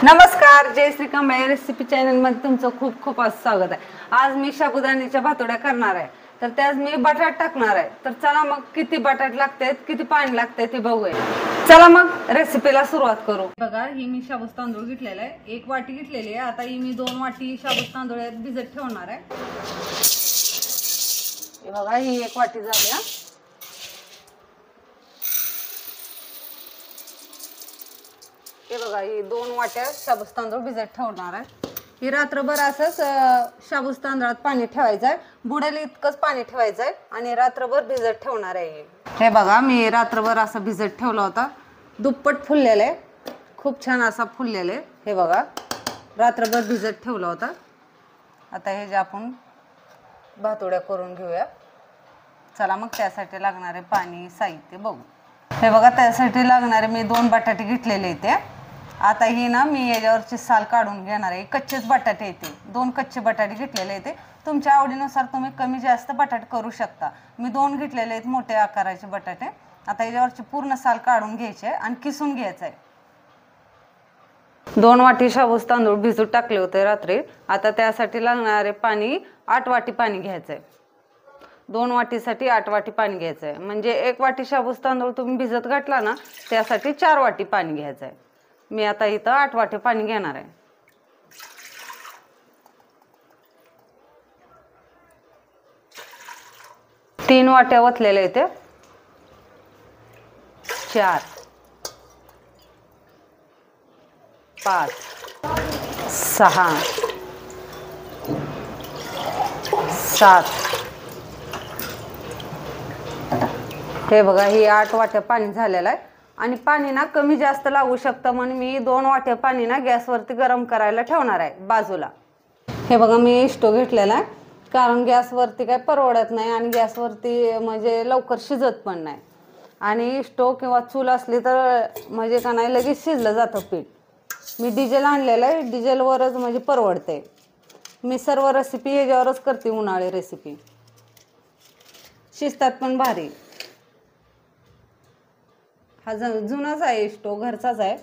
नमस्कार, जय Shri Kamble recipe channel मध्ये तुमचं खूप खूप स्वागत आहे। आज मी साबुदाण्याच्या भातोड्या करणार आहे, तर त्यात मी बटाट टाकणार आहे। तर चला मग किती बटाट लागतात, किती पाणी लागते ते बघूया। चला मग रेसिपीला सुरुवात करू। बघा, ही मी शाबूत तांदूळ घेतलेला आहे, 1 वाटी घेतलेली आहे। आता ही मी 2 वाटी शाबूत तांदूळ भिजत ठेवणार आहे। हे बघा, ही 1 वाटी झाली। हे बघा, ही 2 वाट्या शाबूत तांदूळ भिजत ठेवणार आहे। ही रात्रभर असंच शाबूत तांदळात पाणी ठेवायचं आहे, बुडेल इतकंच पाणी ठेवायचं आहे आणि रात्रभर भिजत ठेवणार आहे। हे बघा, मी रात्रभर असं भिजत ठेवला होता, दुप्पट फुललेलं आहे, खूप छान असा फुललेलं आहे। हे बघा, रात्रभर भिजत ठेवला होता। आता हे जे आपण भातोड्या करून घेऊया। चला मग त्यासाठी लागणारे पाणी साहित्य बघू। हे बघा, त्यासाठी लागणारे मी 2 बटाटे घेतलेले इथे। आता ही ना मी याच्यावरची साल काढून घेणार आहे। कच्चेच बटाटे येते, 2 कच्चे बटाटे घेतलेले येते। तुमच्या आवडीनुसार तुम्ही कमी जास्त बटाटे करू शकता। मी 2 घेतलेले आहेत मोठ्या आकाराचे बटाटे। आता याच्यावरची पूर्ण साल काढून घ्यायचे आणि किसून घ्यायचं आहे। 2 वाटी शाबूत तांदूळ भिजत टाकले होते रात्री। आता त्यासाठी लागणारे पाणी 8 वाटी पाणी घ्यायचं आहे। 2 वाटीसाठी 8 वाटी पाणी घ्यायचं आहे, म्हणजे 1 वाटी शाबूत तांदूळ तुम्ही भिजत घातला ना त्यासाठी 4 वाटी पाणी घ्यायचं आहे। मी आता इथं 8 वाटी पाणी घेणार आहे। 3 वाट्या ओतलेल्या इथे, 4 5 6 7 हे बघा, ही 8 वाट्या पाणी झालेलं आहे आणि पाणी ना कमी जास्त लागू शकतं, म्हणून मी 2 वाट्या पाणी ना गॅसवरती गरम करायला ठेवणार आहे बाजूला। हे बघा, मी स्टोव घेतलेला आहे, कारण गॅसवरती काय परवडत नाही आणि गॅसवरती म्हणजे लवकर शिजत पण नाही। आणि स्टोव किंवा चूल असली तर म्हणजे का नाही लगेच शिजलं जातं पीठ। मी डिझेल आणलेलं आहे, डिझेलवरच म्हणजे परवडते। मी सर्व रेसिपी याच्यावरच करते, उन्हाळी रेसिपी शिजतात पण भारी। हा जुनाच आहे स्टोव, घरचाच आहे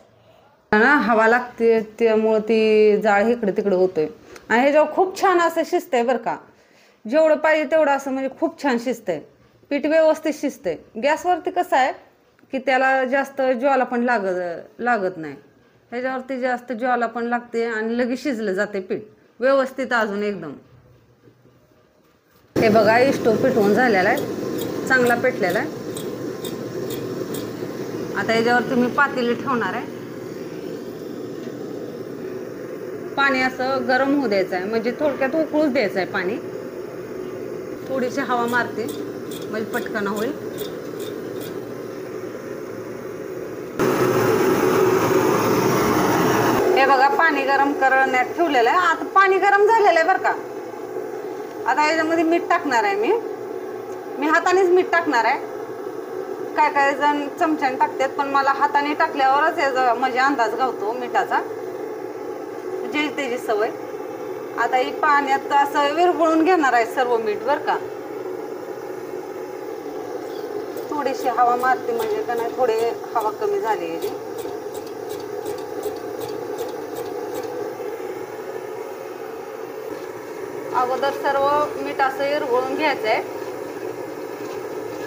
ना, हवा लागते त्यामुळे ती जाळ इकडे तिकडे होतोय। आणि हे जेव्हा खूप छान असं शिजतंय बरं का, जेवढं पाहिजे तेवढं असं म्हणजे खूप छान शिजतंय, पीठ व्यवस्थित शिजतंय। गॅसवरती कसं आहे की त्याला जास्त ज्वाला पण लागत नाही, ह्याच्यावरती जास्त ज्वाला पण लागते आणि लगेच शिजलं जाते पीठ व्यवस्थित अजून एकदम। हे बघा, स्टोव पेटवून झालेला आहे, चांगला पेटलेला आहे। आता याच्यावरती मी पातेली ठेवणार आहे। पाणी असं गरम होऊ द्यायचं आहे, म्हणजे थोडक्यात उकळूच द्यायचं आहे पाणी। थोडीशी हवा मारते म्हणजे पटकन होईल। हे बघा, पाणी गरम करण्यात ठेवलेलं आहे। आता पाणी गरम झालेलं आहे बरं का। आता याच्यामध्ये मीठ टाकणार आहे, मी हातानेच मीठ टाकणार आहे। काय काय जण चमच्याने टाकतात, पण मला हाताने टाकल्यावरच याचा म्हणजे अंदाज गावतो मिठाचा, जे त्याची सवय। आता ही पाण्यात असं विरघळून घेणार आहे सर्व मीठ बरं का। थोडीशी हवा मारते म्हणजे का नाही, थोडी हवा कमी झाली आहे। अगोदर सर्व मीठ असं विरघळून घ्यायचं आहे।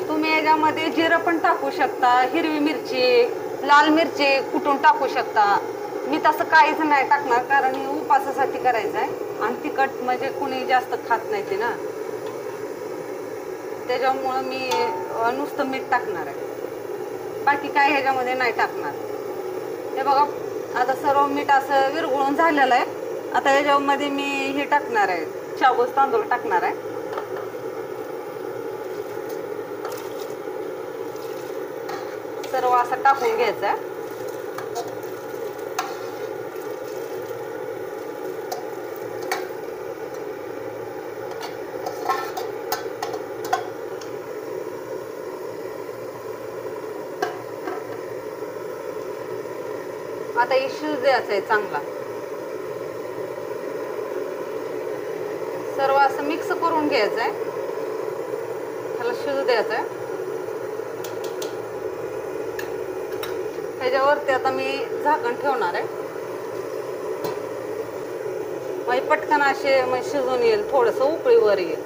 तुम्ही याच्यामध्ये जिरं पण टाकू शकता, हिरवी मिरची, लाल मिरची कुटून टाकू शकता। मी तसं काहीच नाही टाकणार, कारण हे उपासासाठी करायचं आहे आणि तिखट म्हणजे कुणी जास्त खात नाही ते ना, त्याच्यामुळं मी नुसतं मीठ टाकणार आहे, बाकी काय ह्याच्यामध्ये नाही टाकणार। हे बघा, आता सर्व मीठ असं विरघळून झालेलं आहे। आता याच्यामध्ये मी हे टाकणार आहे, शाबूत तांदूळ टाकणार आहे। सर्व असं टाकून घ्यायचं आहे। आता हे शिजू द्यायचं आहे चांगला, सर्व असं मिक्स करून घ्यायचं आहे, त्याला शिजू द्यायचं आहे। ह्याच्यावरती आता मी झाकण ठेवणार आहे। म्हणजे पटकन असे म्हणजे शिजून येईल, थोडंसं उकळीवर येईल.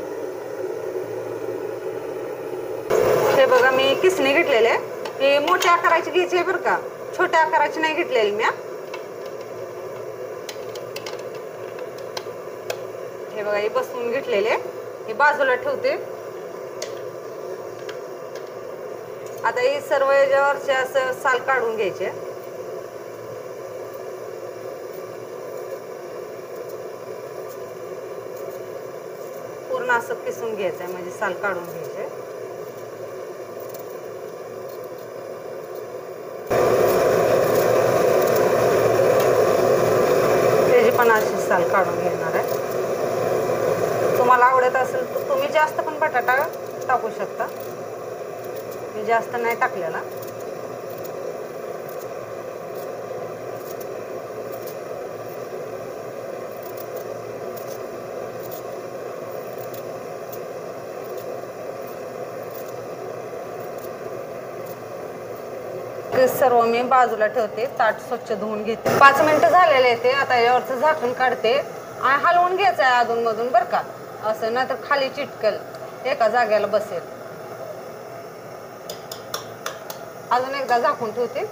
हे बघा मी किसणी घेतलेले, हे मोठ्या आकाराची घ्यायची आहे बरं का, छोट्या आकाराची नाही घेतलेली मी. हे बघा हे बसवून घेतलेले, हे बाजूला ठेवते. आता हे सर्व याच्यावरचे असं साल काढून घ्यायचे. पूर्ण असं किसून घ्यायचंय म्हणजे साल काढून घ्यायचे. त्याची पण अशी साल काढून घेणार आहे. तुम्हाला आवडत असेल तर तुम्ही जास्त पण बटाटा टाकू शकता, मी जास्त नाही टाकलेला. सर्व मी बाजूला ठेवते, ताट स्वच्छ धुवून घेते. 5 मिनिटं झालेले आहे ते. आता यावरचं झाकण काढते आणि हलवून घ्यायचं आहे अधून मधून बरं का, असं नाही तर खाली चिटकल, एका जाग्याला बसेल. अजून एकदा झाकून ठेवते,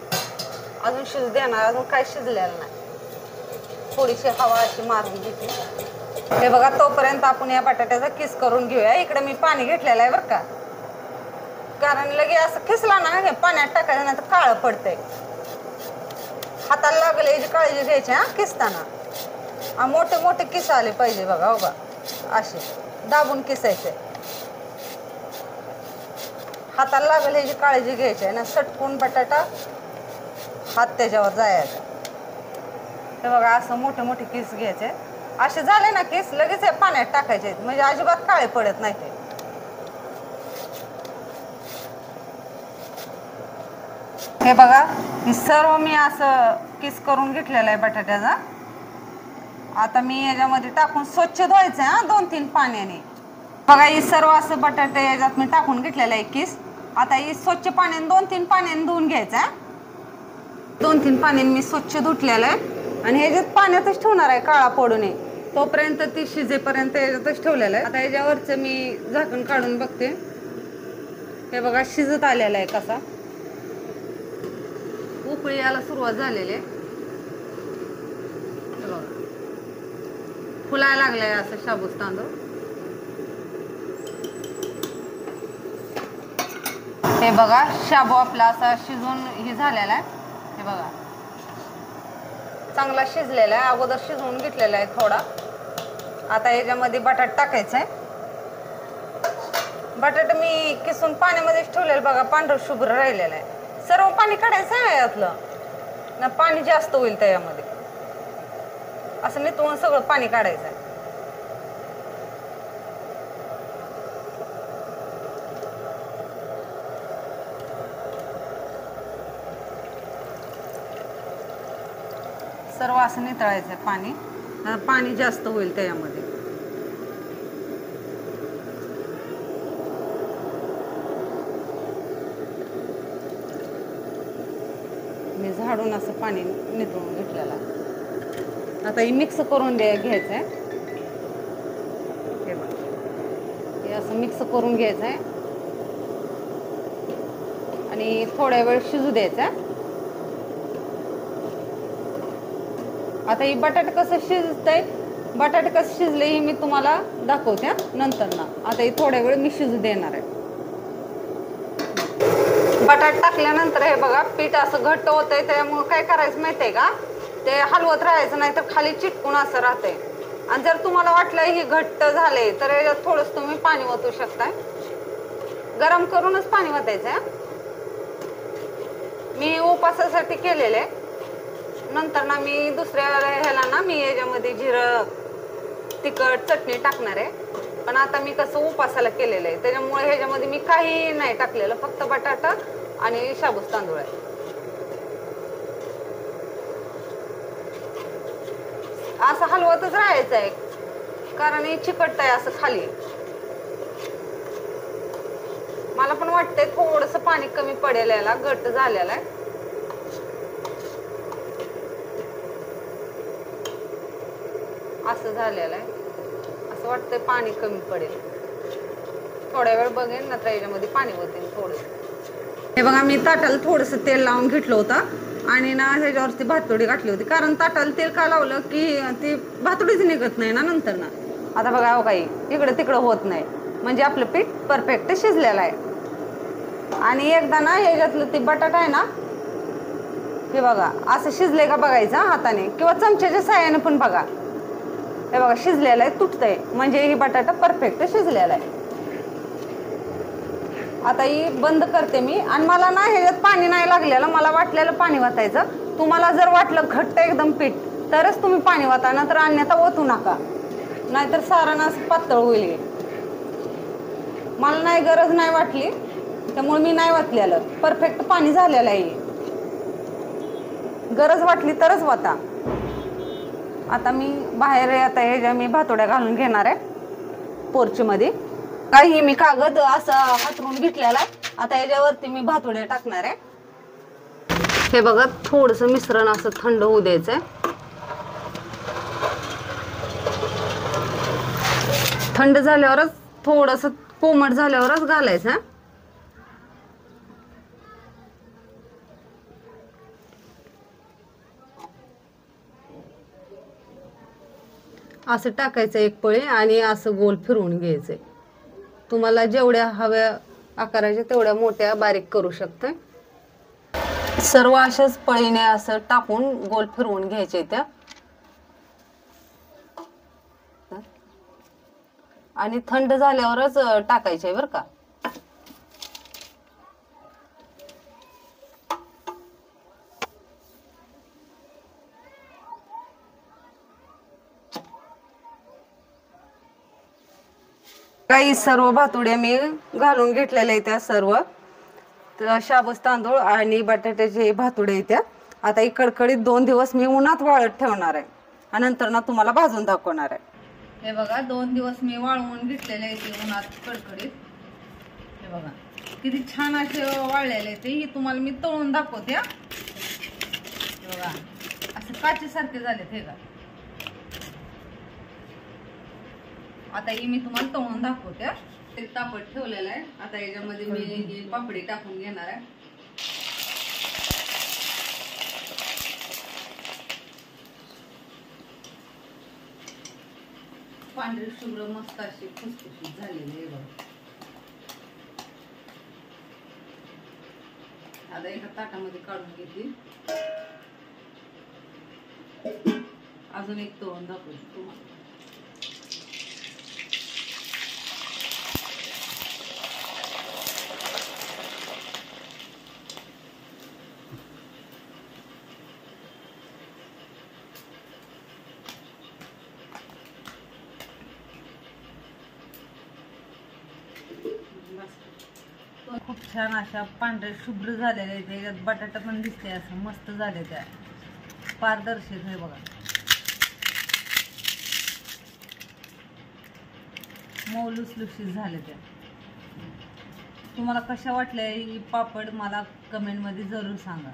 अजून शिजू देणार. अजून काय शिजलेलं नाही, थोडीशी हवा अशी मारून घेते. हे बघा तोपर्यंत आपण या बटाट्याचा किस करून घेऊया. इकडे मी पाणी घेतलेलं आहे बरं का, कारण लगे असं खिसला ना हे पाण्यात टाकायचं नाही तर काळं पडतंय. हाताला लागले याची काळजी घ्यायची हा किसताना. मोठे मोठे किस आले पाहिजे बघा. बघा असे दाबून किसायचे, हाताला लागले याची काळजी घ्यायची आहे ना, सटकून बटाटा हात त्याच्यावर जायचा. हे बघा असं मोठे मोठे किस घ्यायचे. असे झाले ना किस लगेच हे पाण्यात टाकायचे, म्हणजे अजिबात काळे पडत नाही ते. हे बघा हे सर्व मी असं किस करून घेतलेलं आहे बटाट्याचा. आता मी याच्यामध्ये टाकून स्वच्छ धुवायचं आहे 2-3 पाण्याने. बघा हे सर्व असं बटाटे याच्यात मी टाकून घेतलेलं आहे किस. आता ही स्वच्छ पाण्याने 2-3 पाण्याने धुवून घ्यायचं आहे. 2-3 पाण्याने मी स्वच्छ धुतलेलं आहे आणि ह्याच्यात पाण्यातच ठेवणार आहे काळा पडू नये तोपर्यंत. ती शिजेपर्यंत याच्यातच ठेवलेलं आहे. आता याच्यावरचं मी झाकण काढून बघते. हे बघा शिजत आलेलं आहे, कसा उकळी यायला सुरुवात झालेली आहे. फुलायला लागलाय असं शाबूत तांदूळ. हे बघा शाबू आपला असा शिजून हे झालेला आहे. हे बघा चांगला शिजलेला आहे, अगोदर शिजवून घेतलेला आहे थोडा. आता याच्यामध्ये बटाटा टाकायचा आहे. बटाटा मी किसून पाण्यामध्येच ठेवलेलं बघा, पांढरं शुभ्र राहिलेलं आहे. सर्व पाणी काढायचं आहे यातलं ना, पाणी जास्त होईल त्यामध्ये. असं नितळून सगळं पाणी काढायचं आहे. सर्व असं नितळायचं आहे पाणी, पाणी जास्त होईल त्यामध्ये. मी झाडून असं पाणी नितळून घेतलेलं. आता हे मिक्स करून घ्यायचं आहे. हे असं मिक्स करून घ्यायचं आहे आणि थोड्या वेळ शिजू द्यायचा. आता ही बटाटे कसं शिजतंय, बटाटे कसं शिजले हे मी तुम्हाला दाखवते नंतर ना. आता हे थोड्या वेळ मी शिजू देणार आहे. बटाटे टाकल्यानंतर हे बघा पीठ असं घट्ट होतंय, त्यामुळे काय करायचं माहितीये का, ते हलवत राहायचं नाही तर खाली चिटकून असं राहतंय. आणि जर तुम्हाला वाटलं ही घट्ट झाले तर याच्यात थोडंसं तुम्ही पाणी ओतू शकताय. गरम करूनच पाणी ओतायचं. मी उपासासाठी केलेले, नंतर ना मी दुसऱ्या ह्याला ना मी याच्यामध्ये जिरं तिखट चटणी टाकणार आहे. पण आता मी कसं उपासाला केलेलं आहे त्याच्यामुळे ह्याच्यामध्ये मी काही नाही टाकलेलं, फक्त बटाटा आणि शाबूत तांदूळ आहे. असं हलवतच राहायचं आहे कारण हे चिकटत आहे असं खाली. मला पण वाटतंय थोडंसं पाणी कमी पडेल, याला घट्ट झालेला आहे. असं झालेलं आहे. असं वाटतंय पाणी कमी पडेल. थोड्या वेळ बघेन ना तर याच्यामध्ये पाणी होते थोडं. हे बघा मी ताटाला थोडंसं तेल लावून घेतलं होतं आणि ना ह्याच्यावरती भातुडी घातली होती. कारण ताटाला तेल का लावलं की ती भातुडीच निघत नाही ना नंतर ना. आता बघा हो काही इकडं तिकडं होत नाही, म्हणजे आपलं पीठ परफेक्ट शिजलेलं आहे. आणि एकदा ना ह्याच्यातलं ते बटाटा आहे ना, हे बघा असं शिजले का बघायचं हाताने किंवा चमच्याच्या साह्याने पण बघा. हे बघा शिजलेलं आहे, तुटतंय, म्हणजे ही बटाटा परफेक्ट शिजलेला आहे. आता ही बंद करते मी. आणि मला ना ह्याच्यात पाणी नाही लागलेलं, मला वाटलेलं पाणी वाटायचं. तुम्हाला जर वाटलं घट्ट एकदम पीठ तरच तुम्ही पाणी वाटा, ना तर अन्यथा ओतू नका, नाहीतर सारण असं पातळ होईल. मला नाही गरज नाही वाटली त्यामुळे मी नाही वाटलेलं, परफेक्ट पाणी झालेलं आहे. गरज वाटली तरच वाटा. आता मी बाहेर आता ह्याच्या मी भातोड्या घालून घेणार आहे पोर्चमध्ये. काही मी कागद असं हातरून घेतलेला आहे. आता याच्यावरती मी भातोड्या टाकणार आहे. हे बघा थोडस मिश्रण असं थंड होऊ द्यायचंय. थंड झाल्यावरच थोडस कोमट झाल्यावरच घालायचं. असं टाकायचं एक पळी आणि असं गोल फिरवून घ्यायचंय. तुम्हाला जेवढ्या हव्या आकाराच्या तेवढ्या मोठ्या बारीक करू शकता. सर्व अशाच पळीने असं टाकून गोल फिरवून घ्यायचे त्या. आणि थंड झाल्यावरच टाकायचे बरं का. काही सर्व भातुड्या मी घालून घेतलेल्या आहेत त्या सर्व. शाबूस तांदूळ आणि बटाट्याचे भातुडे आहेत त्या. आता ही कडकडीत 2 दिवस मी उन्हात वाळत ठेवणार आहे आणि नंतर ना तुम्हाला भाजून दाखवणार आहे. हे बघा 2 दिवस मी वाळवून घेतलेले आहेत उन्हात कडकडीत. हे बघा किती छान असे वाळलेले आहेत. हे तुम्हाला मी तळून दाखवते. हे बघा असं काचेसारखे झालेत. हे का आता ही मी तुम्हाला तळून दाखवते. ते तापट ठेवलेलं आहे. आता याच्यामध्ये मी ही पापडी टाकून घेणार आहे. पांढरी शुभ्र मस्त अशी खुसखुशीत झालेली आहे बघा. आता एका ताटामध्ये काढून घेतली. अजून एक तळून दाखवते तुम्हाला. खूप छान अशा पांढरे शुभ्र झालेले आहेत. त्याच्यात बटाटा पण दिसते असं मस्त झाले. त्या पारदर्शक आहे बघा. मऊ लुसलुशीत झाले त्या. तुम्हाला कशा वाटल्या ही पापड मला कमेंट मध्ये जरूर सांगा.